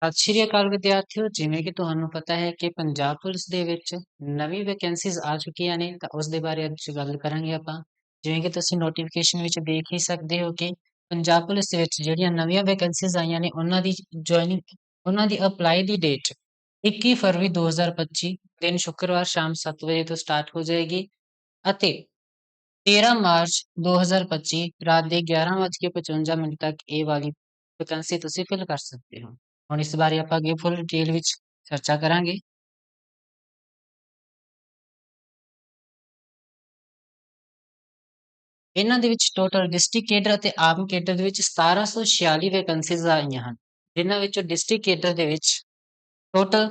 ਸਤਿ ਸ਼੍ਰੀ ਅਕਾਲ ਵਿਦਿਆਰਥੀਓ, ਜਿਵੇਂ ਕਿ ਤੁਹਾਨੂੰ ਪਤਾ ਹੈ ਕਿ ਪੰਜਾਬ ਪੁਲਿਸ ਦੇ ਵਿੱਚ ਨਵੀਂ ਵੈਕੈਂਸੀਜ਼ ਆ ਚੁੱਕੀਆਂ ਨੇ, ਤਾਂ ਉਸ ਦੇ ਬਾਰੇ ਅੱਜ ਗੱਲ ਕਰਾਂਗੇ ਆਪਾਂ। ਜਿਵੇਂ ਕਿ ਤੁਸੀਂ ਨੋਟੀਫਿਕੇਸ਼ਨ ਵਿੱਚ ਦੇਖ ਹੀ ਸਕਦੇ ਹੋ ਕਿ ਪੰਜਾਬ ਪੁਲਿਸ ਦੇ ਵਿੱਚ ਜਿਹੜੀਆਂ ਨਵੀਆਂ ਵੈਕੈਂਸੀਜ਼ ਆਈਆਂ ਨੇ, ਉਹਨਾਂ ਦੀ ਅਪਲਾਈ ਦੀ ਡੇਟ 21 ਫਰਵਰੀ 2025 ਦਿਨ ਸ਼ੁੱਕਰਵਾਰ ਸ਼ਾਮ 7 ਵਜੇ ਤੋਂ ਸਟਾਰਟ ਹੋ ਜਾਏਗੀ ਅਤੇ 13 ਮਾਰਚ 2025 ਰਾਤ ਦੇ 11:55 ਤੱਕ ਇਹ ਵਾਲੀ ਵੈਕੈਂਸੀ ਤੁਸੀਂ ਫਿਲ ਕਰ ਸਕਦੇ ਹੋ। ਹੁਣ ਇਸ ਬਾਰੇ ਆਪਾਂ ਅੱਗੇ ਫੁੱਲ ਡਿਟੇਲ ਵਿੱਚ ਚਰਚਾ ਕਰਾਂਗੇ। ਇਹਨਾਂ ਦੇ ਵਿੱਚ ਟੋਟਲ ਡਿਸਟ੍ਰਿਕਟ ਕੇਡਰ ਅਤੇ ਆਰਮ ਕੇਡਰ ਦੇ ਵਿੱਚ 1746 ਵੈਕੈਂਸੀਜ਼ ਆਈਆਂ ਹਨ, ਜਿਨ੍ਹਾਂ ਵਿੱਚੋਂ ਡਿਸਟ੍ਰਿਕਟ ਕੇਡਰ ਦੇ ਵਿੱਚ ਟੋਟਲ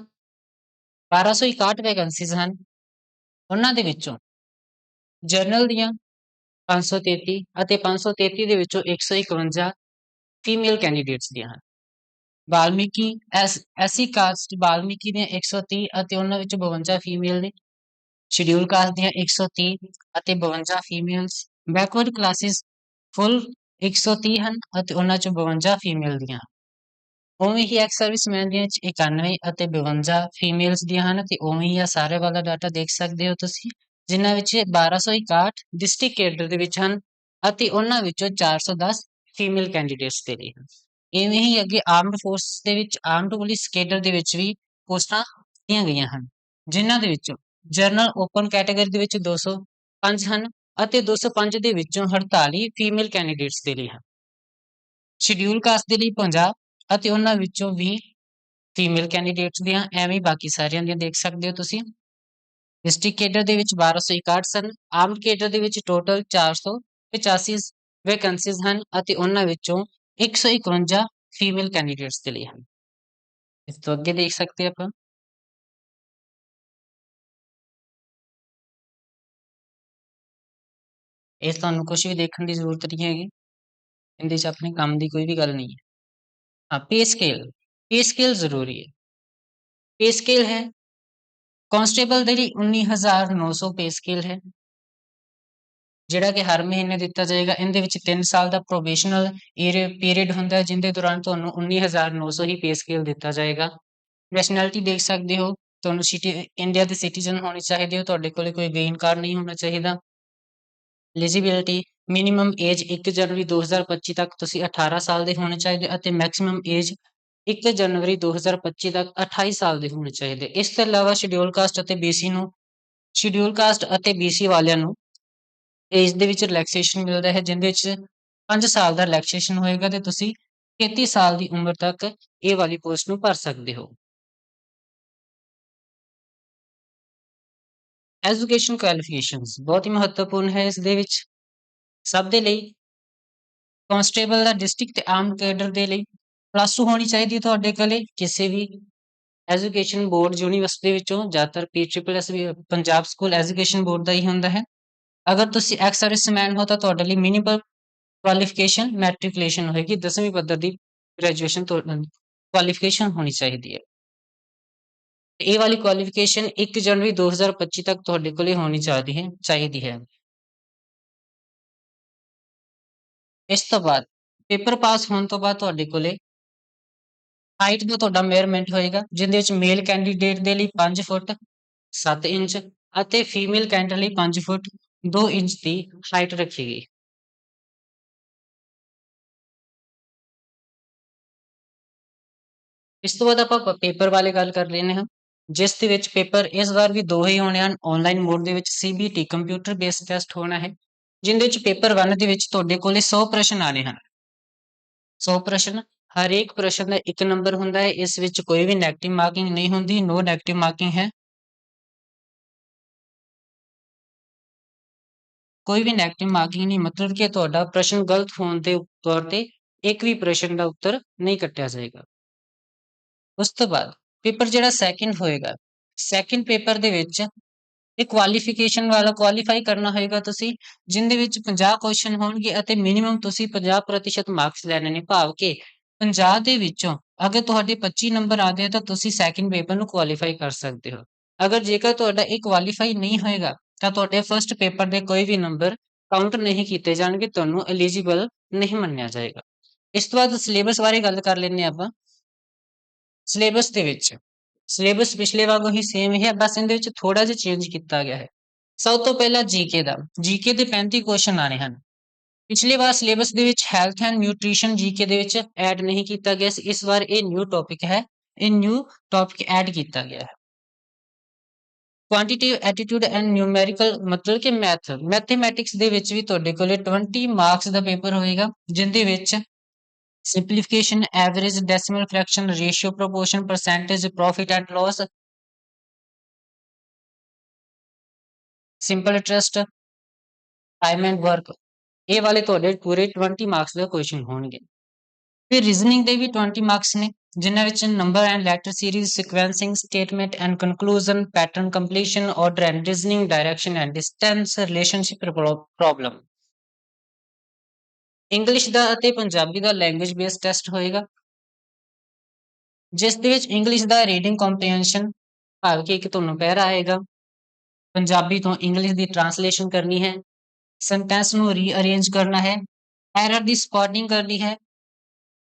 1261 ਵੈਕੈਂਸੀਜ਼ ਹਨ। ਉਹਨਾਂ ਦੇ ਵਿੱਚੋਂ ਜਨਰਲ ਦੀਆਂ 533 ਅਤੇ 533 ਦੇ ਵਿੱਚੋਂ 151 ਫੀਮੇਲ ਕੈਂਡੀਡੇਟਸ ਦੀਆਂ ਹਨ। ਵਾਲਮੀਕੀ ਐਸਸੀ ਕਾਸਟ ਵਾਲਮੀਕੀ ਦੀਆਂ 130 ਅਤੇ ਉਹਨਾਂ ਵਿੱਚੋਂ 52 ਫੀਮੇਲ ਨੇ। ਸ਼ਡਿਊਲ ਕਾਸਟ ਦੀਆਂ 130 ਅਤੇ 52 ਫੀਮੇਲਸ। ਬੈਕਵਰਡ ਕਲਾਸਿਸ ਫੁੱਲ 130 ਹਨ ਅਤੇ ਉਹਨਾਂ ਚੋਂ 52 ਫੀਮੇਲ ਦੀਆਂ। ਉਵੇਂ ਹੀ ਐਕਸ ਸਰਵਿਸਮੈਨ ਦੀਆਂ 91 ਅਤੇ 52 ਫੀਮੇਲਸ ਦੀਆਂ ਹਨ ਤੇ ਉਵੇਂ ਹੀ ਆ ਸਾਰੇ ਵਾਲਾ ਡਾਟਾ ਦੇਖ ਸਕਦੇ ਹੋ ਤੁਸੀਂ, ਜਿਨ੍ਹਾਂ ਵਿੱਚ 1261 ਡਿਸਟ੍ਰਿਕਟ ਕੇਡਰ ਦੇ ਵਿੱਚ ਹਨ ਅਤੇ ਉਹਨਾਂ ਵਿੱਚੋਂ 410 ਫੀਮੇਲ ਕੈਂਡੀਡੇਟਸ ਦੇ ਲਈ ਹਨ। ਇਵੇਂ ਹੀ ਅੱਗੇ ਆਰਮਡ ਫੋਰਸ ਦੇ ਵਿੱਚ ਆਰਮਡ ਪੁਲਿਸ ਕੇਡਰ ਦੇ ਵਿੱਚ ਵੀ ਪੋਸਟਾਂ ਦਿੱਤੀਆਂ ਗਈਆਂ ਹਨ, ਜਿਨ੍ਹਾਂ ਦੇ ਵਿੱਚੋਂ ਜਨਰਲ ਓਪਨ ਕੈਟਾਗਰੀ ਦੇ ਵਿੱਚ 205 ਹਨ ਅਤੇ 205 ਦੇ ਵਿੱਚੋਂ 48 ਫੀਮੇਲ ਕੈਂਡੀਡੇਟਸ ਦੇ ਲਈ ਹਨ। ਸ਼ਡਿਊਲ ਕਾਸਟ ਦੇ ਲਈ 50 ਅਤੇ ਉਹਨਾਂ ਵਿੱਚੋਂ 20 ਫੀਮੇਲ ਕੈਂਡੀਡੇਟਸ ਦੀਆਂ। ਐਵੇਂ ਬਾਕੀ ਸਾਰਿਆਂ ਦੀਆਂ ਦੇਖ ਸਕਦੇ ਹੋ ਤੁਸੀਂ। ਡਿਸਟ੍ਰਿਕਟ ਕੇਡਰ ਦੇ ਵਿੱਚ 1261 ਸਨ। ਆਰਮਡ ਕੇਡਰ ਦੇ ਵਿੱਚ ਟੋਟਲ 485 ਵੈਕੈਂਸੀਜ਼ ਹਨ ਅਤੇ ਉਹਨਾਂ ਵਿੱਚੋਂ 151 ਫੀਮੇਲ ਕੈਂਡੀਡੇਟਸ ਦੇ ਲਈ ਹਨ। ਇਸ ਤੋਂ ਅੱਗੇ ਦੇਖ ਸਕਦੇ ਆਪਾਂ ਇਸ ਤੁਹਾਨੂੰ ਕੁਝ ਵੀ ਦੇਖਣ ਦੀ ਜ਼ਰੂਰਤ ਨਹੀਂ ਹੈਗੀ, ਇਹਦੇ 'ਚ ਆਪਣੇ ਕੰਮ ਦੀ ਕੋਈ ਵੀ ਗੱਲ ਨਹੀਂ ਹੈ। ਹਾਂ, ਪੇ ਸਕੇਲ ਜ਼ਰੂਰੀ ਹੈ। ਪੇ ਸਕੇਲ ਹੈ ਕਾਂਸਟੇਬਲ ਦੇ ਲਈ 19,900 ਪੇ ਸਕੇਲ ਹੈ, ਜਿਹੜਾ ਕਿ ਹਰ ਮਹੀਨੇ ਦਿੱਤਾ ਜਾਏਗਾ। ਇਹਦੇ ਵਿੱਚ 3 ਸਾਲ ਦਾ ਪ੍ਰੋਬੇਸ਼ਨਲ ਪੀਰੀਅਡ ਹੁੰਦਾ ਹੈ, ਜਿੰਦੇ ਦੌਰਾਨ ਤੁਹਾਨੂੰ 19,900 ਹੀ ਪੇ ਸਕੇਲ ਦਿੱਤਾ ਜਾਏਗਾ। ਨੈਸ਼ਨੈਲਿਟੀ ਦੇਖ ਸਕਦੇ ਹੋ, ਤੁਹਾਨੂੰ ਇੰਡੀਆ ਦੇ ਸਿਟੀਜ਼ਨ ਹੋਣੇ ਚਾਹੀਦੇ ਹੋ, ਤੁਹਾਡੇ ਕੋਲ ਕੋਈ ਗ੍ਰੀਨ ਕਾਰਡ ਨਹੀਂ ਹੋਣਾ ਚਾਹੀਦਾ। ਐਲੀਜੀਬਿਲਿਟੀ ਮਿਨੀਮਮ ਏਜ 1 ਜਨਵਰੀ 2025 ਤੱਕ ਤੁਸੀਂ 18 ਸਾਲ ਦੇ ਹੋਣੇ ਚਾਹੀਦੇ ਅਤੇ ਮੈਕਸਿਮਮ ਏਜ 1 ਜਨਵਰੀ 2025 ਤੱਕ 28 ਸਾਲ ਦੇ ਹੋਣੇ ਚਾਹੀਦੇ। ਇਸ ਤੋਂ ਇਲਾਵਾ ਸ਼ਡਿਊਲ ਕਾਸਟ ਅਤੇ BC ਵਾਲਿਆਂ ਨੂੰ ਏਜ ਦੇ ਵਿੱਚ ਰਿਲੈਕਸੇਸ਼ਨ ਮਿਲਦਾ ਹੈ, ਜਿੰਦੇ ਵਿੱਚ 5 ਸਾਲ ਦਾ ਰਿਲੈਕਸੇਸ਼ਨ ਹੋਏਗਾ ਤੇ ਤੁਸੀਂ 33 ਸਾਲ ਦੀ ਉਮਰ ਤੱਕ ਇਹ ਵਾਲੀ ਪੋਸਟ ਨੂੰ ਭਰ ਸਕਦੇ ਹੋ। ਐਜੂਕੇਸ਼ਨ ਕੁਆਲੀਫਿਕੇਸ਼ਨਸ ਬਹੁਤ ਹੀ ਮਹੱਤਵਪੂਰਨ ਹੈ। ਇਸ ਦੇ ਵਿੱਚ ਸਭ ਦੇ ਲਈ ਕਾਂਸਟੇਬਲ ਦਾ ਡਿਸਟ੍ਰਿਕਟ ਤੇ ਆਰਮਡ ਕੇਡਰ ਦੇ ਲਈ +2 ਹੋਣੀ ਚਾਹੀਦੀ ਹੈ ਤੁਹਾਡੇ ਕੋਲੇ ਕਿਸੇ ਵੀ ਐਜੂਕੇਸ਼ਨ ਬੋਰਡ ਯੂਨੀਵਰਸਿਟੀ ਵਿੱਚੋਂ। ਜ਼ਿਆਦਾਤਰ PSSS ਵੀ ਪੰਜਾਬ ਸਕੂਲ ਐਜੂਕੇਸ਼ਨ ਬੋਰਡ ਦਾ ਹੀ ਹੁੰਦਾ ਹੈ। ਅਗਰ ਤੁਸੀਂ ਐਕਸ ਸਰਵਿਸਮੈਨ ਹੋ ਤਾਂ ਤੁਹਾਡੇ ਲਈ ਮਿਨੀਮਮ ਕੁਆਲੀਫਿਕੇਸ਼ਨ ਮੈਟ੍ਰਿਕੂਲੇਸ਼ਨ ਹੋਏਗੀ, 10ਵੀਂ ਪੱਧਰ ਦੀ ਗ੍ਰੈਜੂਏਸ਼ਨ ਕੁਆਲੀਫਿਕੇਸ਼ਨ ਹੋਣੀ ਚਾਹੀਦੀ ਹੈ। ਇਹ ਵਾਲੀ ਕੁਆਲੀਫਿਕੇਸ਼ਨ 1 ਜਨਵਰੀ 2025 ਤੱਕ ਤੁਹਾਡੇ ਕੋਲੇ ਹੋਣੀ ਚਾਹੀਦੀ ਹੈ। ਇਸ ਤੋਂ ਬਾਅਦ ਪੇਪਰ ਪਾਸ ਹੋਣ ਤੋਂ ਬਾਅਦ ਤੁਹਾਡੇ ਕੋਲੇ ਹਾਈਟ ਦਾ ਤੁਹਾਡਾ ਮੇਜ਼ਰਮੈਂਟ ਹੋਏਗਾ, ਜਿਹਦੇ ਵਿੱਚ ਮੇਲ ਕੈਂਡੀਡੇਟ ਦੇ ਲਈ 5 ਫੁੱਟ 7 ਇੰਚ ਅਤੇ ਫੀਮੇਲ ਕੈਂਡੀਡੇਟ ਲਈ 5 ਫੁੱਟ 2 ਇੰਚ ਦੀ ਹਾਈਟ ਰੱਖੀ ਗਈ। ਇਸ ਤੋਂ ਬਾਅਦ ਆਪਾਂ ਪੇਪਰ ਬਾਰੇ ਗੱਲ ਕਰ ਲੈਂਦੇ ਹਾਂ, ਜਿਸ ਦੇ ਵਿੱਚ ਪੇਪਰ ਇਸ ਵਾਰ ਵੀ 2 ਹੀ ਹੋਣੇ ਹਨ। ਆਨਲਾਈਨ ਮੋਡ ਦੇ ਵਿੱਚ CBT ਕੰਪਿਊਟਰ ਬੇਸਡ ਟੈਸਟ ਹੋਣਾ ਹੈ, ਜਿਹਦੇ ਵਿੱਚ ਪੇਪਰ 1 ਦੇ ਵਿੱਚ ਤੁਹਾਡੇ ਕੋਲੇ 100 ਪ੍ਰਸ਼ਨ ਆਣੇ ਹਨ। 100 ਪ੍ਰਸ਼ਨ, ਹਰੇਕ ਪ੍ਰਸ਼ਨ ਦਾ 1 ਨੰਬਰ ਹੁੰਦਾ ਹੈ। ਇਸ ਵਿੱਚ ਕੋਈ ਵੀ ਨੈਗੇਟਿਵ ਮਾਰਕਿੰਗ ਨਹੀਂ ਹੁੰਦੀ, ਨੋ ਨੈਗੇਟਿਵ ਮਾਰਕਿੰਗ ਹੈ। ਕੋਈ ਵੀ ਨੈਗੇਟਿਵ ਮਾਰਕਿੰਗ ਨਹੀਂ, ਮਤਲਬ ਕਿ ਤੁਹਾਡਾ ਪ੍ਰਸ਼ਨ ਗਲਤ ਹੋਣ ਦੇ ਤੌਰ ਤੇ ਇੱਕ ਵੀ ਪ੍ਰਸ਼ਨ ਦਾ ਉੱਤਰ ਨਹੀਂ ਕੱਟਿਆ ਜਾਏਗਾ। ਉਸ ਤੋਂ ਬਾਅਦ ਪੇਪਰ ਜਿਹੜਾ ਸੈਕਿੰਡ ਹੋਏਗਾ, ਸੈਕਿੰਡ ਪੇਪਰ ਦੇ ਵਿੱਚ ਇਹ ਕੁਆਲੀਫਿਕੇਸ਼ਨ ਵਾਲਾ ਕੁਆਲੀਫਾਈ ਕਰਨਾ ਹੋਏਗਾ ਤੁਸੀਂ, ਜਿਹਦੇ ਵਿੱਚ 50 ਕੁਐਸਚਨ ਹੋਣਗੇ ਅਤੇ ਮਿਨੀਮਮ ਤੁਸੀਂ 50% ਮਾਰਕਸ ਲੈਣੇ ਨੇ। ਭਾਵ ਕਿ 50 ਦੇ ਵਿੱਚੋਂ ਅਗਰ ਤੁਹਾਡੇ 25 ਨੰਬਰ ਆ ਗਏ ਤਾਂ ਤੁਸੀਂ ਸੈਕਿੰਡ ਪੇਪਰ ਨੂੰ ਕੁਆਲੀਫਾਈ ਕਰ ਸਕਦੇ ਹੋ। ਅਗਰ ਜੇਕਰ ਤੁਹਾਡਾ ਇਹ ਕੁਆਲੀਫਾਈ ਨਹੀਂ ਹੋਏਗਾ ਤਾਂ ਤੁਹਾਡੇ ਫਸਟ ਪੇਪਰ ਦੇ ਕੋਈ ਵੀ ਨੰਬਰ ਕਾਊਂਟ ਨਹੀਂ ਕੀਤੇ ਜਾਣਗੇ, ਤੁਹਾਨੂੰ ਐਲੀਜੀਬਲ ਨਹੀਂ ਮੰਨਿਆ ਜਾਏਗਾ। ਇਸ ਤੋਂ ਬਾਅਦ ਸਿਲੇਬਸ ਬਾਰੇ ਗੱਲ ਕਰ ਲੈਂਦੇ ਆਪਾਂ। ਸਿਲੇਬਸ ਦੇ ਵਿੱਚ ਸਿਲੇਬਸ ਪਿਛਲੇ ਵਾਂਗੂ ਹੀ ਸੇਮ ਹੀ ਹੈ, ਬਸ ਇਹਦੇ ਵਿੱਚ ਥੋੜਾ ਜਿਹਾ ਚੇਂਜ ਕੀਤਾ ਗਿਆ ਹੈ। ਸਭ ਤੋਂ ਪਹਿਲਾਂ ਜੀਕੇ ਦਾ, ਜੀਕੇ ਦੇ 35 ਕੁਐਸਚਨ ਆਣੇ ਹਨ। ਪਿਛਲੀ ਵਾਰ ਸਿਲੇਬਸ ਦੇ ਵਿੱਚ ਹੈਲਥ ਐਂਡ ਨਿਊਟ੍ਰੀਸ਼ਨ ਜੀਕੇ ਦੇ ਵਿੱਚ ਐਡ ਨਹੀਂ ਕੀਤਾ ਗਿਆ ਸੀ, ਇਸ ਵਾਰ ਇਹ ਨਿਊ ਟੌਪਿਕ ਹੈ, ਇਹ ਨਿਊ ਟੌਪਿਕ ਐਡ ਕੀਤਾ ਗਿਆ ਹੈ। ਕੁਆਂਟੀਟਿਵ ਐਟੀਟਿਊਡ ਐਂਡ ਨਿਊਮੈਰੀਕਲ ਮਤਲਬ ਕਿ ਮੈਥਮੈਟਿਕਸ ਦੇ ਵਿੱਚ ਵੀ ਤੁਹਾਡੇ ਕੋਲੇ 20 ਮਾਰਕਸ ਦਾ ਪੇਪਰ ਹੋਏਗਾ, ਜਿੰਦੇ ਵਿੱਚ simplification, average, decimal fraction, ratio, proportion, percentage, profit and loss, simple interest, time and work, ਇਹ ਵਾਲੇ ਤੁਹਾਡੇ ਪੂਰੇ 20 ਮਾਰਕਸ ਦਾ ਕੁਐਸਚਨ ਹੋਣਗੇ। ਫਿਰ ਰੀਜ਼ਨਿੰਗ ਦੇ ਵੀ 20 ਮਾਰਕਸ ਨੇ, ਜਿਨ੍ਹਾਂ ਵਿੱਚ number and letter series, sequencing, statement and conclusion, pattern completion, order and reasoning, direction and distance, relationship problem. English ਦਾ ਅਤੇ ਪੰਜਾਬੀ ਦਾ ਲੈਂਗੁਏਜ ਬੇਸਡ ਟੈਸਟ ਹੋਏਗਾ, ਜਿਸ ਦੇ ਵਿੱਚ ਇੰਗਲਿਸ਼ ਦਾ ਰੀਡਿੰਗ ਕੰਪਰੀਹੈਂਸ਼ਨ ਭਾਵ ਕਿ ਇੱਕ ਤੁਹਾਨੂੰ ਪੈਰਾ ਆਏਗਾ, ਪੰਜਾਬੀ ਤੋਂ ਇੰਗਲਿਸ਼ ਦੀ ਟ੍ਰਾਂਸਲੇਸ਼ਨ ਕਰਨੀ ਹੈ, ਸੈਂਟੈਂਸ ਨੂੰ ਰੀਅਰੇਂਜ ਕਰਨਾ ਹੈ, ਐਰਰ ਦੀ ਸਪੌਟਿੰਗ ਕਰਨੀ ਹੈ,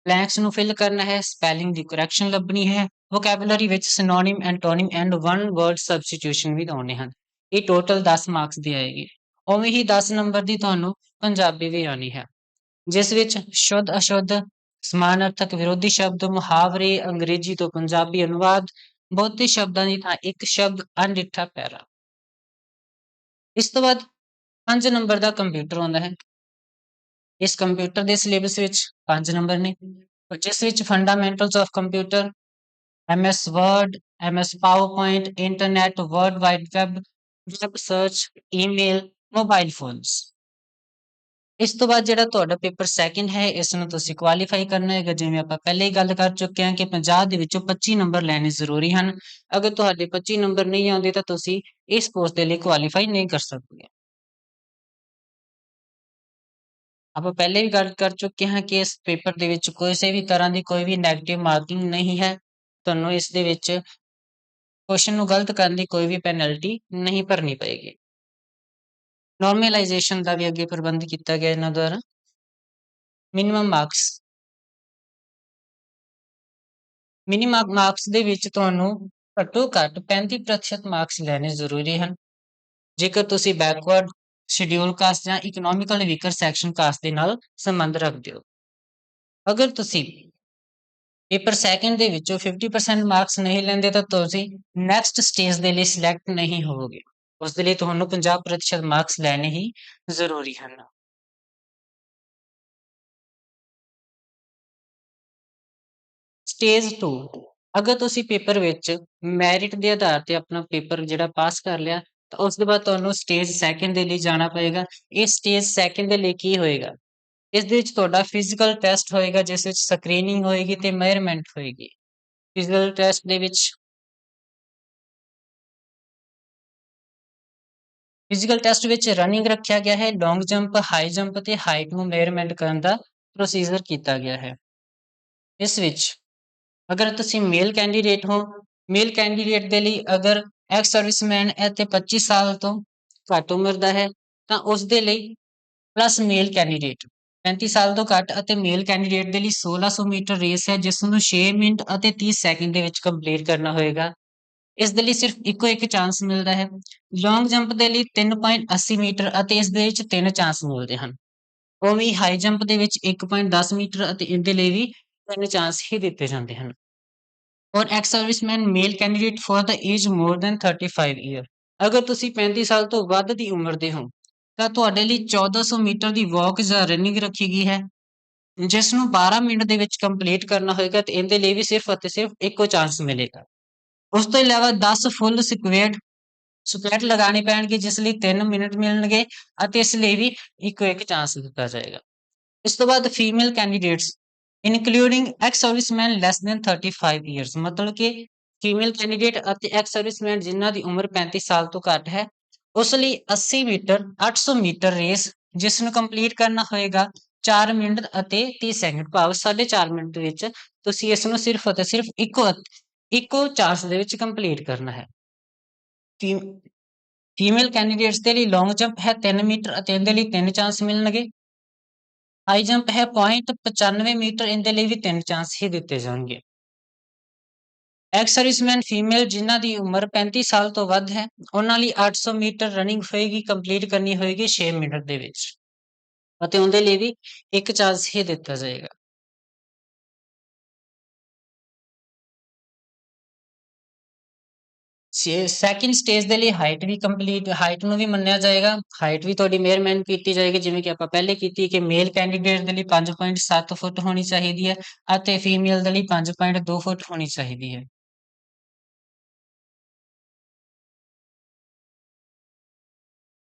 ਬਲੈਂਕਸ ਨੂੰ ਫਿਲ ਕਰਨਾ ਹੈ, ਸਪੈਲਿੰਗ ਦੀ ਕਰੈਕਸ਼ਨ ਲੱਭਣੀ ਹੈ, ਵੋਕੈਬੂਲਰੀ ਵਿੱਚ ਸਿਨੋਨਿਮ, ਐਂਟੋਨਿਮ ਐਂਡ ਵਨ ਵਰਡ ਸਬਸਟੀਟਿਊਸ਼ਨ ਵੀ ਆਉਣੇ ਹਨ। ਇਹ ਟੋਟਲ 10 ਮਾਰਕਸ ਦੀ ਆਏਗੀ। ਉਵੇਂ ਹੀ 10 ਨੰਬਰ ਦੀ ਤੁਹਾਨੂੰ ਪੰਜਾਬੀ ਵੀ ਆਉਣੀ ਹੈ, ਜਿਸ ਵਿੱਚ ਸ਼ੁੱਧ ਅਸ਼ੁੱਧ, ਸਮਾਨਾਰਥਕ ਵਿਰੋਧੀ ਸ਼ਬਦ, ਮੁਹਾਵਰੇ, ਅੰਗਰੇਜ਼ੀ ਤੋਂ ਪੰਜਾਬੀ ਅਨੁਵਾਦ, ਬਹੁਤੇ ਸ਼ਬਦਾਂ ਦੀ ਥਾਂ ਇੱਕ ਸ਼ਬਦ, ਅਣਡਿੱਠਾ ਪੈਰਾ। ਇਸ ਤੋਂ ਬਾਅਦ 5 ਨੰਬਰ ਦਾ ਕੰਪਿਊਟਰ ਆਉਂਦਾ ਹੈ। ਇਸ ਕੰਪਿਊਟਰ ਦੇ ਸਿਲੇਬਸ ਵਿੱਚ 5 ਨੰਬਰ ਨੇ, ਜਿਸ ਵਿੱਚ fundamentals of computer, MS word, MS PowerPoint, internet, world wide web, web search, email, mobile phones. ਇਸ ਤੋਂ ਬਾਅਦ ਜਿਹੜਾ ਤੁਹਾਡਾ ਪੇਪਰ ਸੈਕਿੰਡ ਹੈ, ਇਸ ਨੂੰ ਤੁਸੀਂ ਕੁਆਲੀਫਾਈ ਕਰਨਾ ਹੈਗਾ। ਜਿਵੇਂ ਆਪਾਂ ਪਹਿਲੇ ਹੀ ਗੱਲ ਕਰ ਚੁੱਕੇ ਹਾਂ ਕਿ 50 ਦੇ ਵਿੱਚੋਂ 25 ਨੰਬਰ ਲੈਣੇ ਜ਼ਰੂਰੀ ਹਨ। ਅਗਰ ਤੁਹਾਡੇ 25 ਨੰਬਰ ਨਹੀਂ ਆਉਂਦੇ ਤਾਂ ਤੁਸੀਂ ਇਸ ਪੋਸਟ ਦੇ ਲਈ ਕੁਆਲੀਫਾਈ ਨਹੀਂ ਕਰ ਸਕਦੇ। ਆਪਾਂ ਪਹਿਲੇ ਵੀ ਗੱਲ ਕਰ ਚੁੱਕੇ ਹਾਂ ਕਿ ਇਸ ਪੇਪਰ ਦੇ ਵਿੱਚ ਕਿਸੇ ਵੀ ਤਰ੍ਹਾਂ ਦੀ ਕੋਈ ਵੀ ਨੈਗੇਟਿਵ ਮਾਰਕਿੰਗ ਨਹੀਂ ਹੈ। ਤੁਹਾਨੂੰ ਇਸ ਦੇ ਵਿੱਚ ਕੁਐਸਚਨ ਨੂੰ ਗਲਤ ਕਰਨ ਦੀ ਕੋਈ ਵੀ ਪੈਨਲਟੀ ਨਹੀਂ ਭਰਨੀ ਪਏਗੀ। ਨੋਰਮਲਾਈਜੇਸ਼ਨ ਦਾ ਵੀ ਅੱਗੇ ਪ੍ਰਬੰਧ ਕੀਤਾ ਗਿਆ ਇਹਨਾਂ ਦੁਆਰਾ। ਮਿਨੀਮਮ ਮਾਰਕਸ ਦੇ ਵਿੱਚ ਤੁਹਾਨੂੰ ਘੱਟੋ ਘੱਟ 35% ਮਾਰਕਸ ਲੈਣੇ ਜ਼ਰੂਰੀ ਹਨ। ਜੇਕਰ ਤੁਸੀਂ ਬੈਕਵਰਡ, ਸ਼ਡਿਊਲ ਕਾਸਟ ਜਾਂ ਇਕਨੋਮਿਕਲ ਵੀਕਰ ਸੈਕਸ਼ਨ ਕਾਸਟ ਦੇ ਨਾਲ ਸੰਬੰਧ ਰੱਖਦੇ ਹੋ। ਅਗਰ ਤੁਸੀਂ ਪੇਪਰ ਸੈਕਿੰਡ ਦੇ ਵਿੱਚੋਂ 50% ਮਾਰਕਸ ਨਹੀਂ ਲੈਂਦੇ ਤਾਂ ਤੁਸੀਂ ਨੈਕਸਟ ਸਟੇਜ ਦੇ ਲਈ ਸਿਲੈਕਟ ਨਹੀਂ ਹੋਵੋਗੇ। ਉਸ ਦੇ ਲਈ ਤੁਹਾਨੂੰ 50% ਮਾਰਕਸ ਲੈਣੇ ਹੀ ਜ਼ਰੂਰੀ ਹਨ। ਸਟੇਜ 2, ਅਗਰ ਤੁਸੀਂ ਪੇਪਰ ਵਿੱਚ ਮੈਰਿਟ ਦੇ ਆਧਾਰ ਤੇ ਆਪਣਾ ਪੇਪਰ ਜਿਹੜਾ ਪਾਸ ਕਰ ਲਿਆ ਤਾਂ ਉਸ ਤੋਂ ਬਾਅਦ ਤੁਹਾਨੂੰ ਸਟੇਜ ਸੈਕਿੰਡ ਦੇ ਲਈ ਜਾਣਾ ਪਏਗਾ। ਇਹ ਸਟੇਜ ਸੈਕਿੰਡ ਦੇ ਲਈ ਕੀ ਹੋਏਗਾ? ਇਸ ਦੇ ਵਿੱਚ ਤੁਹਾਡਾ ਫਿਜ਼ੀਕਲ ਟੈਸਟ ਹੋਏਗਾ, ਜਿਸ ਵਿੱਚ ਸਕਰੀਨਿੰਗ ਹੋਏਗੀ ਤੇ ਮੇਜ਼ਰਮੈਂਟ ਹੋਏਗੀ। ਫਿਜ਼ੀਕਲ ਟੈਸਟ ਦੇ ਵਿੱਚ ਰਨਿੰਗ ਰੱਖਿਆ ਗਿਆ ਹੈ, ਲੌਂਗ ਜੰਪ, ਹਾਈ ਜੰਪ ਤੇ ਹਾਈਟ ਨੂੰ ਮੇਜ਼ਰਮੈਂਟ ਕਰਨ ਦਾ ਪ੍ਰੋਸੀਜਰ ਕੀਤਾ ਗਿਆ ਹੈ। ਇਸ ਵਿੱਚ ਅਗਰ ਤੁਸੀਂ ਮੇਲ ਕੈਂਡੀਡੇਟ ਹੋ, ਮੇਲ ਕੈਂਡੀਡੇਟ ਦੇ ਲਈ ਅਗਰ ਐਕਸ ਸਰਵਿਸਮੈਨ ਹੈ ਤੇ 25 ਸਾਲ ਤੋਂ ਘੱਟ ਉਮਰ ਦਾ ਹੈ ਤਾਂ ਉਸ ਦੇ ਲਈ ਪਲੱਸ ਮੇਲ ਕੈਂਡੀਡੇਟ 35 ਸਾਲ ਤੋਂ ਘੱਟ ਅਤੇ ਮੇਲ ਕੈਂਡੀਡੇਟ ਦੇ ਲਈ 1600 ਮੀਟਰ ਰੇਸ ਹੈ, ਜਿਸ ਨੂੰ 6 ਮਿੰਟ ਅਤੇ 30 ਸੈਕਿੰਡ ਦੇ ਵਿੱਚ ਕੰਪਲੀਟ ਕਰਨਾ ਹੋਏਗਾ। ਇਸ ਦੇ ਲਈ ਸਿਰਫ ਇੱਕੋ ਇੱਕ ਚਾਂਸ ਮਿਲਦਾ ਹੈ। ਲੌਂਗ ਜੰਪ ਦੇ ਲਈ 3.80 ਮੀਟਰ ਅਤੇ ਇਸ ਦੇ ਵਿੱਚ 3 ਚਾਂਸ ਮਿਲਦੇ ਹਨ। ਉਵੇਂ ਹਾਈ ਜੰਪ ਦੇ ਵਿੱਚ 1.10 ਮੀਟਰ ਅਤੇ ਇਹਦੇ ਲਈ ਵੀ 3 ਚਾਂਸ ਹੀ ਦਿੱਤੇ ਜਾਂਦੇ ਹਨ। ਔਰ ex serviceman male candidate for the age more than 35 year, ਅਗਰ ਤੁਸੀਂ 35 ਸਾਲ ਤੋਂ ਵੱਧ ਦੀ ਉਮਰ ਦੇ ਹੋ ਤਾਂ ਤੁਹਾਡੇ ਲਈ 1400 ਮੀਟਰ ਦੀ ਵਾਕ ਜਾਂ ਰਨਿੰਗ ਰੱਖੀ ਗਈ ਹੈ, ਜਿਸ ਨੂੰ 12 ਮਿੰਟ ਦੇ ਵਿੱਚ ਕੰਪਲੀਟ ਕਰਨਾ ਹੋਏਗਾ ਤੇ ਇਹਦੇ ਲਈ ਵੀ ਸਿਰਫ ਅਤੇ ਸਿਰਫ ਇੱਕੋ ਚਾਂਸ ਮਿਲੇਗਾ। ਉਸ ਤੋਂ ਇਲਾਵਾ 10 ਫੁੱਲ ਸਕੁਐਟ ਲਗਾਣੇ ਪੈਣਗੇ, ਜਿਸ ਲਈ 3 ਮਿੰਟ ਮਿਲਣਗੇ ਅਤੇ ਇਸ ਲਈ ਵੀ ਇੱਕੋ ਇੱਕ ਚਾਂਸ ਦਿੱਤਾ ਜਾਏਗਾ। ਇਸ ਤੋਂ ਬਾਅਦ female candidates including ex serviceman less than 35 years, ਮਤਲਬ ਕਿ ਫੀਮੇਲ ਕੈਂਡੀਡੇਟ ਅਤੇ ਐਕਸ ਸਰਵਿਸਮੈਨ ਜਿਨ੍ਹਾਂ ਦੀ ਉਮਰ 35 ਸਾਲ ਤੋਂ ਘੱਟ ਹੈ, ਉਸ ਲਈ 80 ਮੀਟਰ 800 ਮੀਟਰ ਰੇਸ, ਜਿਸ ਨੂੰ ਕੰਪਲੀਟ ਕਰਨਾ ਹੋਏਗਾ 4 ਮਿੰਟ ਅਤੇ 30 ਸੈਕਿੰਡ ਭਾਵ 4.5 ਮਿੰਟ ਦੇ ਵਿੱਚ ਤੁਸੀਂ ਇਸ ਨੂੰ ਸਿਰਫ ਅਤੇ ਸਿਰਫ ਇੱਕੋ ਚਾਂਸ ਦੇ ਵਿੱਚ ਕੰਪਲੀਟ ਕਰਨਾ ਹੈ। ਫੀਮੇਲ ਕੈਂਡੀਡੇਟਸ ਦੇ ਲਈ ਲੌਂਗ ਜੰਪ ਹੈ 3 ਮੀਟਰ ਅਤੇ ਇਹਦੇ ਲਈ 3 ਚਾਂਸ ਮਿਲਣਗੇ। ਹਾਈ ਜੰਪ ਹੈ 0.95 ਮੀਟਰ, ਇਹਦੇ ਲਈ ਵੀ 3 ਚਾਂਸ ਹੀ ਦਿੱਤੇ ਜਾਣਗੇ। ਐਕਸ ਸਰਵਿਸਮੈਨ ਫੀਮੇਲ ਜਿਨ੍ਹਾਂ ਦੀ ਉਮਰ 35 ਸਾਲ ਤੋਂ ਵੱਧ ਹੈ, ਉਹਨਾਂ ਲਈ 800 ਮੀਟਰ ਰਨਿੰਗ ਹੋਏਗੀ, ਕੰਪਲੀਟ ਕਰਨੀ ਹੋਏਗੀ 6 ਮਿੰਟ ਦੇ ਵਿੱਚ, ਅਤੇ ਉਹਦੇ ਲਈ ਵੀ ਇੱਕ ਚਾਂਸ ਹੀ ਦਿੱਤਾ ਜਾਏਗਾ। ਸੈਕਿੰਡ ਸਟੇਜ ਦੇ ਲਈ ਹਾਈਟ ਨੂੰ ਵੀ ਮੰਨਿਆ ਜਾਏਗਾ। ਹਾਈਟ ਵੀ ਤੁਹਾਡੀ ਮੇਅਰਮੈਨ ਕੀਤੀ ਜਾਏਗੀ, ਜਿਵੇਂ ਕਿ ਆਪਾਂ ਪਹਿਲੇ ਕੀਤੀ ਕਿ ਮੇਲ ਕੈਂਡੀਡੇਟ ਦੇ ਲਈ 5.7 ਫੁੱਟ ਹੋਣੀ ਚਾਹੀਦੀ ਹੈ ਅਤੇ ਫੀਮੇਲ ਦੇ ਲਈ 5.2 ਫੁੱਟ ਹੋਣੀ ਚਾਹੀਦੀ ਹੈ।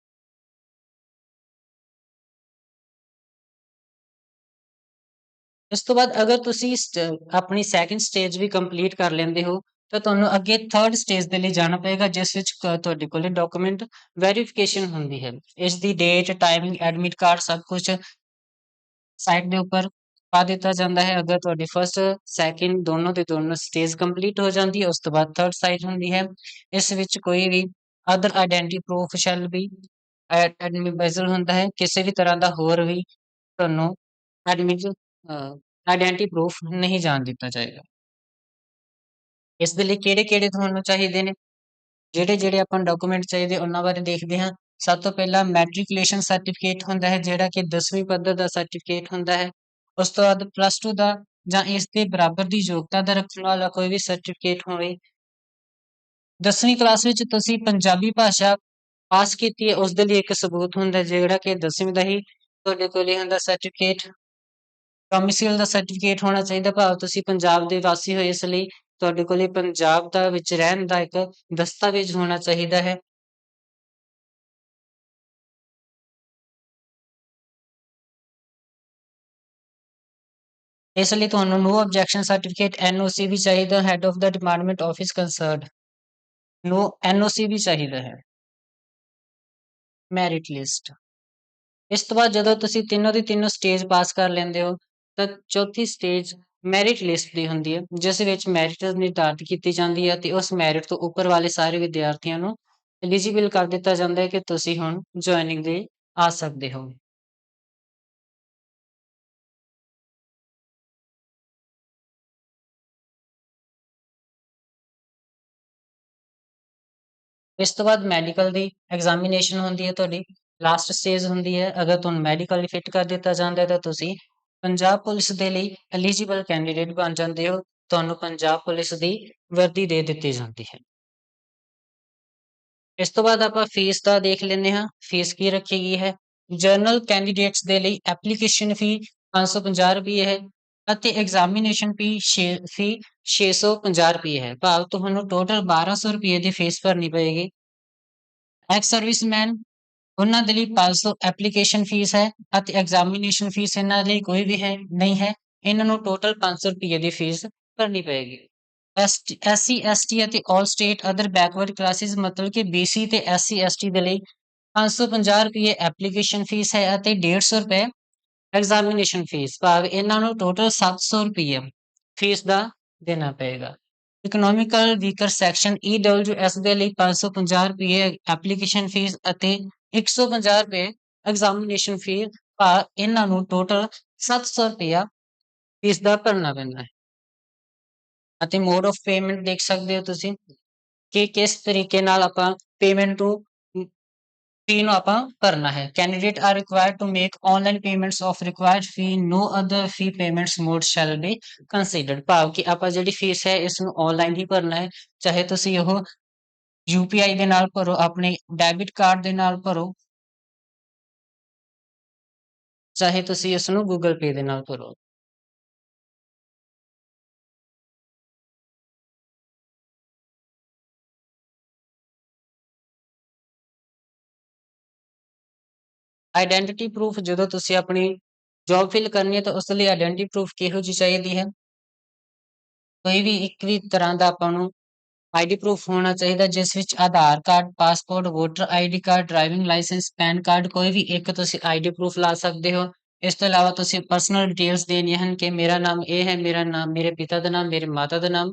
ਇਸ ਤੋਂ ਬਾਅਦ ਅਗਰ ਤੁਸੀਂ ਆਪਣੀ ਸੈਕਿੰਡ ਸਟੇਜ ਵੀ ਕੰਪਲੀਟ ਕਰ ਲੈਂਦੇ ਹੋ, ਤਾਂ ਤੁਹਾਨੂੰ ਅੱਗੇ ਥਰਡ ਸਟੇਜ ਦੇ ਲਈ ਜਾਣਾ ਪਏਗਾ, ਜਿਸ ਵਿੱਚ ਤੁਹਾਡੇ ਕੋਲੇ ਡਾਕੂਮੈਂਟ ਵੈਰੀਫਿਕੇਸ਼ਨ ਹੁੰਦੀ ਹੈ। ਇਸ ਦੀ ਡੇਟ, ਟਾਈਮਿੰਗ, ਐਡਮਿਟ ਕਾਰਡ ਸਭ ਕੁਝ ਸਾਈਟ ਦੇ ਉੱਪਰ ਪਾ ਦਿੱਤਾ ਜਾਂਦਾ ਹੈ। ਅਗਰ ਤੁਹਾਡੀ ਫਸਟ, ਸੈਕਿੰਡ ਦੋਨੋਂ ਦੇ ਦੋਨੋਂ ਸਟੇਜ ਕੰਪਲੀਟ ਹੋ ਜਾਂਦੀ ਹੈ, ਉਸ ਤੋਂ ਬਾਅਦ ਥਰਡ ਸਾਈਟ ਹੁੰਦੀ ਹੈ। ਇਸ ਵਿੱਚ ਕੋਈ ਵੀ ਅਦਰ ਆਇਡੈਂਟੀ ਪ੍ਰੂਫ ਸ਼ੈਲ ਵੀ ਐਡਮਿਸਿਬਲ ਹੁੰਦਾ ਹੈ। ਕਿਸੇ ਵੀ ਤਰ੍ਹਾਂ ਦਾ ਹੋਰ ਵੀ ਤੁਹਾਨੂੰ ਐਡਮਿਟ ਆਇਡੈਂਟੀ ਪ੍ਰੂਫ ਨਹੀਂ ਜਾਣ ਦਿੱਤਾ ਜਾਏਗਾ। ਇਸ ਦੇ ਲਈ ਕਿਹੜੇ-ਕਿਹੜੇ ਤੁਹਾਨੂੰ ਚਾਹੀਦੇ ਨੇ? ਜਿਹੜੇ ਆਪਾਂ ਨੂੰ ਡਾਕੂਮੈਂਟ ਚਾਹੀਦੇ ਉਹਨਾਂ ਬਾਰੇ ਦੇਖਦੇ ਹਾਂ। ਸਭ ਤੋਂ ਪਹਿਲਾਂ ਮੈਟ੍ਰਿਕੂਲੇਸ਼ਨ ਸਰਟੀਫਿਕੇਟ ਹੁੰਦਾ ਹੈ, ਜਿਹੜਾ ਕਿ 10ਵੀਂ ਪੱਧਰ ਦਾ ਸਰਟੀਫਿਕੇਟ ਹੁੰਦਾ ਹੈ। ਉਸ ਤੋਂ ਬਾਅਦ +2 ਦਾ ਜਾਂ ਇਸ ਦੇ ਬਰਾਬਰ ਦੀ ਯੋਗਤਾ ਦਾ ਰੱਖਣ ਵਾਲਾ ਕੋਈ ਵੀ ਸਰਟੀਫਿਕੇਟ ਹੋਵੇ। 10ਵੀਂ ਕਲਾਸ ਵਿੱਚ ਤੁਸੀਂ ਪੰਜਾਬੀ ਭਾਸ਼ਾ ਪਾਸ ਕੀਤੀ ਹੈ, ਉਸ ਦੇ ਲਈ ਇੱਕ ਸਬੂਤ ਹੁੰਦਾ ਹੈ, ਜਿਹੜਾ ਕਿ 10ਵੀਂ ਦਾ ਹੀ ਤੁਹਾਡੇ ਕੋਲੇ ਹੁੰਦਾ ਸਰਟੀਫਿਕੇਟ। ਡੋਮਿਸਾਈਲ ਦਾ ਸਰਟੀਫਿਕੇਟ ਹੋਣਾ ਚਾਹੀਦਾ, ਭਾਵ ਤੁਸੀਂ ਪੰਜਾਬ ਦੇ ਵਾਸੀ ਹੋ, ਇਸ ਲਈ ਤੁਹਾਡੇ ਕੋਲੇ ਪੰਜਾਬ ਦਾ ਵਿੱਚ ਰਹਿਣ ਦਾ ਇੱਕ ਦਸਤਾਵੇਜ਼ ਹੋਣਾ ਚਾਹੀਦਾ ਹੈ। ਇਸ ਲਈ ਤੁਹਾਨੂੰ ਨੋ ਆਬਜੈਕਸ਼ਨ ਸਰਟੀਫਿਕੇਟ NOC ਵੀ ਚਾਹੀਦਾ, ਹੈਡ ਆਫ ਦਾ department office concerned. No NOC ਵੀ ਚਾਹੀਦਾ ਹੈ। Merit list. ਇਸ ਤੋਂ ਬਾਅਦ ਜਦੋਂ ਤੁਸੀਂ ਤਿੰਨੋਂ ਦੀ ਤਿੰਨੋਂ ਸਟੇਜ ਪਾਸ ਕਰ ਲੈਂਦੇ ਹੋ, ਤਾਂ ਚੌਥੀ ਸਟੇਜ ਮੈਰਿਟ ਲਿਸਟ ਦੀ ਹੁੰਦੀ ਹੈ, ਜਿਸ ਵਿੱਚ ਮੈਰਿਟ ਨਿਰਧਾਰਿਤ ਕੀਤੀ ਜਾਂਦੀ ਹੈ ਅਤੇ ਉਸ ਮੈਰਿਟ ਤੋਂ ਉੱਪਰ ਵਾਲੇ ਸਾਰੇ ਵਿਦਿਆਰਥੀਆਂ ਨੂੰ ਐਲੀਜੀਬਲ ਕਰ ਦਿੱਤਾ ਜਾਂਦਾ ਹੈ ਕਿ ਤੁਸੀਂ ਹੁਣ ਜੁਆਇਨਿੰਗ ਦੇ ਆ ਸਕਦੇ ਹੋ। ਇਸ ਤੋਂ ਬਾਅਦ ਮੈਡੀਕਲ ਦੀ ਐਗਜ਼ਾਮੀਨੇਸ਼ਨ ਹੁੰਦੀ ਹੈ, ਤੁਹਾਡੀ ਲਾਸਟ ਸਟੇਜ ਹੁੰਦੀ ਹੈ। ਅਗਰ ਤੁਹਾਨੂੰ ਮੈਡੀਕਲ ਫਿੱਟ ਕਰ ਦਿੱਤਾ ਜਾਂਦਾ ਹੈ, ਤਾਂ ਤੁਸੀਂ ਪੰਜਾਬ ਪੁਲਿਸ ਦੇ ਲਈ ਐਲੀਜੀਬਲ ਕੈਂਡੀਡੇਟ ਬਣ ਜਾਂਦੇ ਹੋ। ਤੁਹਾਨੂੰ ਪੰਜਾਬ ਪੁਲਿਸ ਦੀ ਵਰਦੀ ਦੇ ਦਿੱਤੀ ਜਾਂਦੀ ਹੈ। ਇਸ ਤੋਂ ਬਾਅਦ ਆਪਾਂ ਫੀਸ ਦਾ ਦੇਖ ਲੈਂਦੇ ਹਾਂ। ਫੀਸ ਕੀ ਰੱਖੀ ਗਈ ਹੈ? ਜਨਰਲ ਕੈਂਡੀਡੇਟਸ ਦੇ ਲਈ ਐਪਲੀਕੇਸ਼ਨ ਫੀ 550 ਰੁਪਏ ਹੈ ਅਤੇ ਐਗਜ਼ਾਮੀਨੇਸ਼ਨ ਫੀ 650 ਰੁਪਏ ਹੈ, ਭਾਵ ਤੁਹਾਨੂੰ ਟੋਟਲ 1200 ਰੁਪਏ ਦੀ ਫੀਸ ਭਰਨੀ ਪਏਗੀ। ਐਕਸ ਸਰਵਿਸਮੈਨ ਉਹਨਾਂ ਦੇ ਲਈ 500 ਐਪਲੀਕੇਸ਼ਨ ਫੀਸ ਹੈ ਅਤੇ ਐਗਜ਼ਾਮੀਨੇਸ਼ਨ ਫੀਸ ਇਹਨਾਂ ਲਈ ਕੋਈ ਵੀ ਨਹੀਂ ਹੈ। ਇਹਨਾਂ ਨੂੰ ਟੋਟਲ 500 ਰੁਪਏ ਦੀ ਫੀਸ ਭਰਨੀ ਪਏਗੀ। SC ST ਅਤੇ ਆਲ ਸਟੇਟ ਅਦਰ ਬੈਕਵਰਡ ਕਲਾਸਿਸ ਮਤਲਬ ਕਿ BC ਤੇ SC ST ਦੇ ਲਈ 550 ਰੁਪਏ ਐਪਲੀਕੇਸ਼ਨ ਫੀਸ ਹੈ ਅਤੇ 150 ਰੁਪਏ ਐਗਜ਼ਾਮੀਨੇਸ਼ਨ ਫੀਸ, ਭਾਵ ਇਹਨਾਂ ਨੂੰ ਟੋਟਲ 700 ਰੁਪਏ ਫੀਸ ਦਾ ਦੇਣਾ ਪਏਗਾ। ਇਕਨੋਮਿਕਲ ਵੀਕਰ ਸੈਕਸ਼ਨ EWS ਦੇ ਲਈ 550 ਰੁਪਏ ਐਪਲੀਕੇਸ਼ਨ ਫੀਸ ਅਤੇ 150 ਰੁਪਏ ਐਗਜ਼ਾਮੀਨੇਸ਼ਨ ਫੀਸ, ਭਾਵ ਇਹਨਾਂ ਨੂੰ ਟੋਟਲ 700 ਰੁਪਇਆ ਫੀਸ ਦਾ ਭਰਨਾ ਪੈਂਦਾ ਹੈ। ਅਤੇ ਮੋਡ ਆਫ ਪੇਮੈਂਟ ਦੇਖ ਸਕਦੇ ਹੋ ਤੁਸੀਂ ਕਿ ਕਿਸ ਤਰੀਕੇ ਨਾਲ ਆਪਾਂ ਪੇਮੈਂਟ ਫੀ ਨੂੰ ਆਪਾਂ ਭਰਨਾ ਹੈ। Candidate are required to make online payments of required fee, no other fee payments mode shall be considered, ਭਾਵ ਕਿ ਆਪਾਂ ਜਿਹੜੀ ਫੀਸ ਹੈ ਇਸ ਨੂੰ ਆਨਲਾਈਨ ਹੀ ਭਰਨਾ ਹੈ, ਚਾਹੇ ਤੁਸੀਂ ਉਹ UPI ਦੇ ਨਾਲ ਭਰੋ, ਆਪਣੇ ਡੈਬਿਟ ਕਾਰਡ ਦੇ ਨਾਲ ਭਰੋ, ਚਾਹੇ ਤੁਸੀਂ ਇਸ ਨੂੰ ਗੂਗਲ ਪੇ ਦੇ ਨਾਲ ਭਰੋ। ਆਈਡੈਂਟੀਟੀ ਪ੍ਰੂਫ, ਜਦੋਂ ਤੁਸੀਂ ਆਪਣੀ ਜੌਬ ਫਿਲ ਕਰਨੀ ਹੈ ਤਾਂ ਉਸ ਲਈ ਆਈਡੈਂਟੀਟੀ ਪ੍ਰੂਫ ਕਿਹੋ ਜਿਹੀ ਚਾਹੀਦੀ ਹੈ? ਕੋਈ ਵੀ ਇੱਕ ਵੀ ਤਰ੍ਹਾਂ ਦਾ ਆਪਾਂ ਨੂੰ ID ਪ੍ਰੂਫ ਹੋਣਾ ਚਾਹੀਦਾ, ਜਿਸ ਵਿੱਚ Aadhaar card, passport, voter ID card, driving licence, pan card, ਕੋਈ ਵੀ ਇੱਕ ਤੁਸੀਂ ID ਪ੍ਰੂਫ ਲਾ ਸਕਦੇ ਹੋ। ਇਸ ਤੋਂ ਇਲਾਵਾ ਤੁਸੀਂ ਪਰਸਨਲ ਡਿਟੇਲਸ ਦੇਣੀਆਂ ਹਨ ਕਿ ਮੇਰਾ ਨਾਮ ਇਹ ਹੈ, ਮੇਰਾ ਨਾਮ, ਮੇਰੇ ਪਿਤਾ ਦਾ ਨਾਮ, ਮੇਰੇ ਮਾਤਾ ਦਾ ਨਾਮ।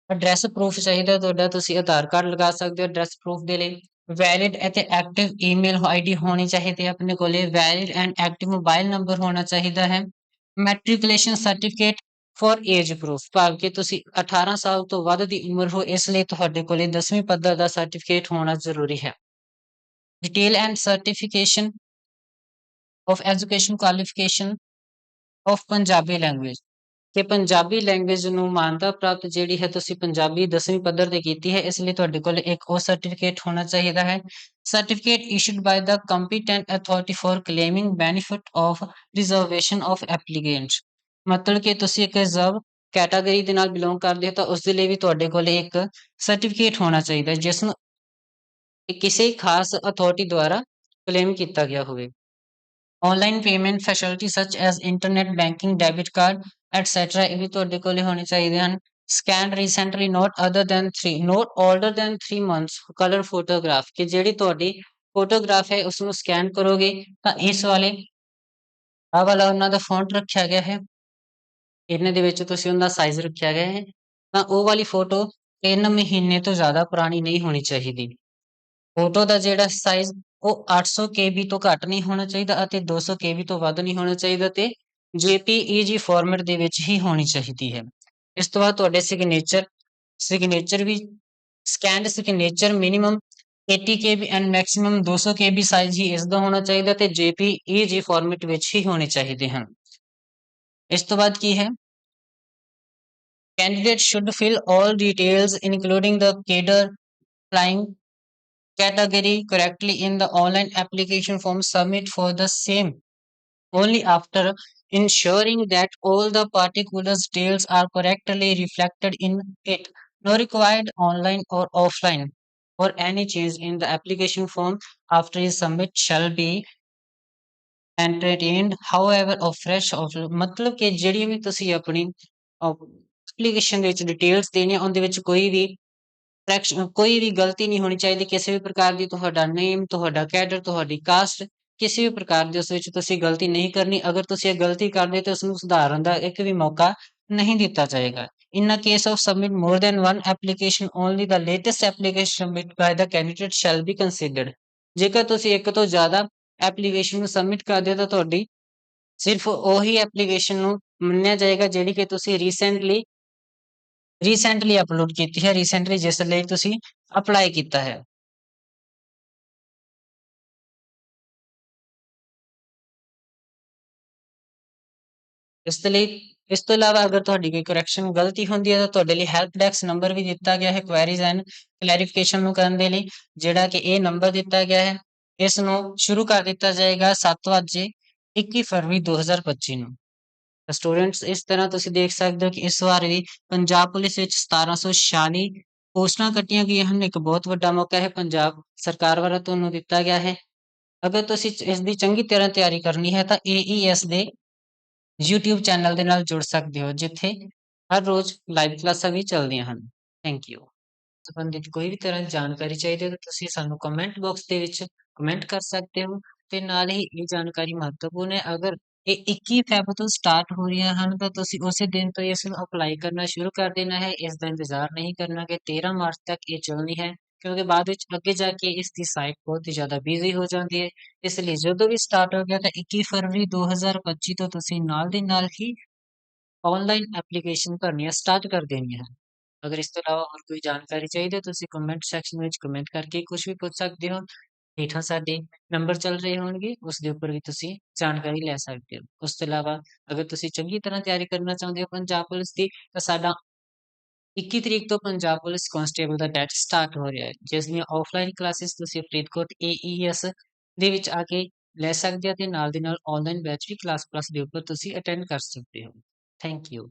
ਐਡਰੈਸ ਪ੍ਰੂਫ ਚਾਹੀਦਾ ਤੁਹਾਡਾ, ਤੁਸੀਂ ਆਧਾਰ ਕਾਰਡ ਲਗਾ ਸਕਦੇ ਹੋ ਐਡਰੈਸ ਪ੍ਰੂਫ ਦੇ ਲਈ। ਵੈਲਿਡ ਅਤੇ ਐਕਟਿਵ ਈਮੇਲ ID ਹੋਣੀ ਚਾਹੀਦੀ ਹੈ ਆਪਣੇ ਕੋਲੇ। Valid and active mobile number ਹੋਣਾ ਚਾਹੀਦਾ ਹੈ। ਮੈਟ੍ਰਿਕੂਲੇਸ਼ਨ ਸਰਟੀਫਿਕੇਟ ਫॉर ਏਜ ਪ੍ਰੂਫ, ਭਾਵ ਕਿ ਤੁਸੀਂ 18 ਸਾਲ ਤੋਂ ਵੱਧ ਦੀ ਉਮਰ ਹੋ, ਇਸ ਲਈ ਤੁਹਾਡੇ ਕੋਲੇ 10ਵੀਂ ਪੱਧਰ ਦਾ ਸਰਟੀਫਿਕੇਟ ਹੋਣਾ ਜ਼ਰੂਰੀ ਹੈ। Detail and certification of education qualification of Punjabi language, ਕਿ ਪੰਜਾਬੀ ਲੈਂਗੁਏਜ ਨੂੰ ਮਾਨਤਾ ਪ੍ਰਾਪਤ ਜਿਹੜੀ ਹੈ, ਤੁਸੀਂ ਪੰਜਾਬੀ 10ਵੀਂ ਪੱਧਰ ਤੇ ਕੀਤੀ ਹੈ, ਇਸ ਲਈ ਤੁਹਾਡੇ ਕੋਲ ਇੱਕ ਉਹ ਸਰਟੀਫਿਕੇਟ ਹੋਣਾ ਚਾਹੀਦਾ ਹੈ। Certificate issued ਬਾय the competent authority for ਕਲੇਮਿੰਗ benefit of reservation of applicant, ਮਤਲਬ ਕਿ ਤੁਸੀਂ ਇੱਕ ਰਿਜ਼ਰਵ ਕੈਟਾਗਰੀ ਦੇ ਨਾਲ ਬਿਲੋਂਗ ਕਰਦੇ ਹੋ ਤਾਂ ਉਸ ਦੇ ਲਈ ਵੀ ਤੁਹਾਡੇ ਕੋਲ ਇੱਕ ਸਰਟੀਫਿਕੇਟ ਹੋਣਾ ਚਾਹੀਦਾ ਹੈ, ਜਿਸ ਨੂੰ ਕਿਸੇ ਖਾਸ ਅਥਾਰਟੀ ਦੁਆਰਾ ਕਲੇਮ ਕੀਤਾ ਗਿਆ ਹੋਵੇ। Online payment facility such as internet banking, debit card etcetera, ਇਹ ਵੀ ਤੁਹਾਡੇ ਕੋਲ ਹੋਣੇ ਚਾਹੀਦੇ ਹਨ। Scan recently not other than 3 not older than 3 months colour photograph, ਕਿ ਜਿਹੜੀ ਤੁਹਾਡੀ ਫੋਟੋਗ੍ਰਾਫ ਹੈ ਉਸ ਨੂੰ ਸਕੈਨ ਕਰੋਗੇ ਤਾਂ ਇਸ ਵਾਲੇ ਆਹ ਵਾਲਾ ਉਹਨਾਂ ਦਾ ਫੌਂਟ ਰੱਖਿਆ ਗਿਆ ਹੈ, ਇਹਨਾਂ ਦੇ ਵਿੱਚ ਤੁਸੀਂ ਉਹਦਾ ਸਾਈਜ਼ ਰੱਖਿਆ ਗਿਆ ਹੈ, ਤਾਂ ਉਹ ਵਾਲੀ ਫੋਟੋ 3 ਮਹੀਨੇ ਤੋਂ ਜ਼ਿਆਦਾ ਪੁਰਾਣੀ ਨਹੀਂ ਹੋਣੀ ਚਾਹੀਦੀ। ਫੋਟੋ ਦਾ ਜਿਹੜਾ ਸਾਈਜ਼ ਉਹ 800 KB ਤੋਂ ਘੱਟ ਨਹੀਂ ਹੋਣਾ ਚਾਹੀਦਾ ਅਤੇ 200 KB ਤੋਂ ਵੱਧ ਨਹੀਂ ਹੋਣਾ ਚਾਹੀਦਾ ਤੇ JPEG ਫਾਰਮੈਟ ਦੇ ਵਿੱਚ ਹੀ ਹੋਣੀ ਚਾਹੀਦੀ ਹੈ। ਇਸ ਤੋਂ ਬਾਅਦ ਤੁਹਾਡੇ ਸਿਗਨੇਚਰ ਵੀ scanned signature minimum 80 KB and maximum 200 KB size ਹੀ ਇਸ ਦਾ ਹੋਣਾ ਚਾਹੀਦਾ ਤੇ JPEG ਫਾਰਮੈਟ ਵਿੱਚ ਹੀ ਹੋਣੇ ਚਾਹੀਦੇ ਹਨ। ਇਸ ਤੋਂ ਬਾਅਦ ਕੀ ਹੈ, candidate should fill all details including the cadre applying category correctly in the online application form, submit for the same only after ensuring that all the particular details are correctly reflected in it. No required online or offline or any change in the application form after you submit shall be entertained however of fresh of, ਮਤਲਬ ਕਿ ਜਿਹੜੀ ਵੀ ਤੁਸੀਂ ਆਪਣੀ application ਦੇ ਵਿੱਚ details ਦੇਣੀ ਉਹਦੇ ਵਿੱਚ ਕੋਈ ਵੀ ਗਲਤੀ ਨਹੀਂ ਹੋਣੀ ਚਾਹੀਦੀ, ਕਿਸੇ ਵੀ ਪ੍ਰਕਾਰ ਦੀ। ਤੁਹਾਡਾ ਨੇਮ, ਤੁਹਾਡਾ ਕੈਡਰ, ਤੁਹਾਡੀ ਕਾਸਟ, ਕਿਸੇ ਵੀ ਪ੍ਰਕਾਰ ਦੀ ਉਸ ਵਿੱਚ ਤੁਸੀਂ ਗਲਤੀ ਨਹੀਂ ਕਰਨੀ। ਅਗਰ ਤੁਸੀਂ ਇਹ ਗਲਤੀ ਕਰਦੇ ਤਾਂ ਉਸ ਨੂੰ ਸੁਧਾਰਨ ਦਾ ਇੱਕ ਵੀ ਮੌਕਾ ਨਹੀਂ ਦਿੱਤਾ ਜਾਏਗਾ। In a case of submit more than one application only the latest application submit by the candidate shall be considered, ਜੇਕਰ ਤੁਸੀਂ ਇੱਕ ਤੋਂ ਜ਼ਿਆਦਾ ਐਪਲੀਕੇਸ਼ਨ ਨੂੰ ਸਬਮਿਟ ਕਰਦੇ ਹੋ ਤਾਂ ਤੁਹਾਡੀ ਸਿਰਫ ਉਹੀ ਐਪਲੀਕੇਸ਼ਨ ਨੂੰ ਮੰਨਿਆ ਜਾਏਗਾ ਜਿਹੜੀ ਕਿ ਤੁਸੀਂ ਰੀਸੈਂਟਲੀ ਅਪਲੋਡ ਕੀਤੀ ਹੈ, ਰੀਸੈਂਟਲੀ ਜਿਸ ਲਈ ਤੁਸੀਂ ਅਪਲਾਈ ਕੀਤਾ ਹੈ। ਇਸ ਤੋਂ ਇਲਾਵਾ ਅਗਰ ਤੁਹਾਡੀ ਕੋਈ ਕਰੈਕਸ਼ਨ ਗਲਤੀ ਹੁੰਦੀ ਹੈ ਤਾਂ ਤੁਹਾਡੇ ਲਈ ਹੈਲਪ ਡੈਸਕ ਨੰਬਰ ਵੀ ਦਿੱਤਾ ਗਿਆ ਹੈ ਕੁਐਰੀਜ਼ ਐਂਡ ਕਲੈਰੀਫਿਕੇਸ਼ਨ ਨੂੰ ਕਰਨ ਦੇ ਲਈ, ਜਿਹੜਾ ਕਿ ਇਹ ਨੰਬਰ ਦਿੱਤਾ ਗਿਆ ਹੈ। ਇਸ ਨੂੰ ਸ਼ੁਰੂ ਕਰ ਦਿੱਤਾ ਜਾਏਗਾ 7 ਫਰਵਰੀ 2025 ਨੂੰ। ਸਟੂਡੈਂਟਸ, ਇਸ ਤਰ੍ਹਾਂ ਤੁਸੀਂ ਦੇਖ ਸਕਦੇ ਹੋ ਕਿ ਇਸ ਵਾਰ ਵੀ ਪੰਜਾਬ ਪੁਲਿਸ ਵਿੱਚ 1746 ਪੋਸਟਾਂ ਕੱਟੀਆਂ ਗਈਆਂ ਹਨ। ਇੱਕ ਬਹੁਤ ਵੱਡਾ ਮੌਕਾ ਹੈ ਪੰਜਾਬ ਸਰਕਾਰ ਵੱਲੋਂ ਤੁਹਾਨੂੰ ਦਿੱਤਾ ਗਿਆ ਹੈ। ਅਗਰ ਤੁਸੀਂ ਇਸ ਦੀ ਚੰਗੀ ਤਰ੍ਹਾਂ ਤਿਆਰੀ ਕਰਨੀ ਹੈ ਤਾਂ AES ਦੇ YouTube ਚੈਨਲ ਦੇ ਨਾਲ ਜੁੜ ਸਕਦੇ ਹੋ, ਜਿੱਥੇ ਹਰ ਰੋਜ਼ ਲਾਈਵ ਕਲਾਸਾਂ ਵੀ ਚੱਲਦੀਆਂ ਹਨ। Thank you. ਸੰਬੰਧਿਤ ਕੋਈ ਵੀ ਤਰ੍ਹਾਂ ਦੀ ਜਾਣਕਾਰੀ ਚਾਹੀਦੀ ਹੈ ਤਾਂ ਤੁਸੀਂ ਸਾਨੂੰ ਕਮੈਂਟ ਬਾਕਸ ਦੇ ਵਿੱਚ ਕਮੈਂਟ ਕਰ ਸਕਦੇ ਹੋ ਤੇ ਨਾਲ ਹੀ ਇਹ ਜਾਣਕਾਰੀ ਮਹੱਤਵਪੂਰਨ ਹੈ। ਅਗਰ ਇਹ 21 ਫੈਬ ਤੋਂ ਸਟਾਰਟ ਹੋ ਰਹੀਆਂ ਹਨ ਤਾਂ ਤੁਸੀਂ ਉਸੇ ਦਿਨ ਤੋਂ ਇਸ ਨੂੰ ਅਪਲਾਈ ਕਰਨਾ ਸ਼ੁਰੂ ਕਰ ਦੇਣਾ ਹੈ। ਇਸ ਦਾ ਇੰਤਜ਼ਾਰ ਨਹੀਂ ਕਰਨਾ ਕਿ 13 ਮਾਰਚ ਤੱਕ ਇਹ ਚੱਲਣੀ ਹੈ, ਕਿਉਂਕਿ ਬਾਅਦ ਵਿੱਚ ਅੱਗੇ ਜਾ ਕੇ ਇਸ ਦੀ ਸਾਈਟ ਬਹੁਤ ਹੀ ਜ਼ਿਆਦਾ ਬਿਜ਼ੀ ਹੋ ਜਾਂਦੀ ਹੈ। ਇਸ ਲਈ ਜਦੋਂ ਵੀ ਸਟਾਰਟ ਹੋ ਗਿਆ ਤਾਂ 21 ਫਰਵਰੀ 2025 ਤੋਂ ਤੁਸੀਂ ਨਾਲ ਦੀ ਨਾਲ ਹੀ ਆਨਲਾਈਨ ਐਪਲੀਕੇਸ਼ਨ ਭਰਨੀਆਂ ਸਟਾਰਟ ਕਰ ਦੇਣੀਆਂ ਹਨ। ਅਗਰ ਇਸ ਤੋਂ ਇਲਾਵਾ ਹੋਰ ਕੋਈ ਜਾਣਕਾਰੀ ਚਾਹੀਦੀ ਹੈ ਤੁਸੀਂ ਕਮੈਂਟ ਸੈਕਸ਼ਨ ਵਿੱਚ ਕਮੈਂਟ ਕਰਕੇ ਕੁਝ ਵੀ ਪੁੱਛ ਸਕਦੇ ਹੋ। ਹੇਠਾਂ ਸਾਡੇ ਨੰਬਰ ਚੱਲ ਰਹੇ ਹੋਣਗੇ, ਉਸ ਦੇ ਉੱਪਰ ਵੀ ਤੁਸੀਂ ਜਾਣਕਾਰੀ ਲੈ ਸਕਦੇ ਹੋ। ਉਸ ਤੋਂ ਇਲਾਵਾ ਅਗਰ ਤੁਸੀਂ ਚੰਗੀ ਤਰ੍ਹਾਂ ਤਿਆਰੀ ਕਰਨਾ ਚਾਹੁੰਦੇ ਹੋ ਪੰਜਾਬ ਪੁਲਿਸ ਦੀ ਤਾਂ ਸਾਡਾ 21 ਤਰੀਕ ਤੋਂ ਪੰਜਾਬ ਪੁਲਿਸ ਕਾਂਸਟੇਬਲ ਦਾ ਬੈਚ ਸਟਾਰਟ ਹੋ ਰਿਹਾ ਹੈ, ਜਿਸ ਦੀਆਂ ਆਫਲਾਈਨ ਕਲਾਸਿਸ ਤੁਸੀਂ ਫਰੀਦਕੋਟ AES ਦੇ ਵਿੱਚ ਆ ਕੇ ਲੈ ਸਕਦੇ ਹੋ ਤੇ ਨਾਲ ਦੀ ਨਾਲ ਆਨਲਾਈਨ ਬੈਚ ਵੀ ਕਲਾਸ ਪਲੱਸ ਦੇ ਉੱਪਰ ਤੁਸੀਂ ਅਟੈਂਡ ਕਰ ਸਕਦੇ ਹੋ। Thank you.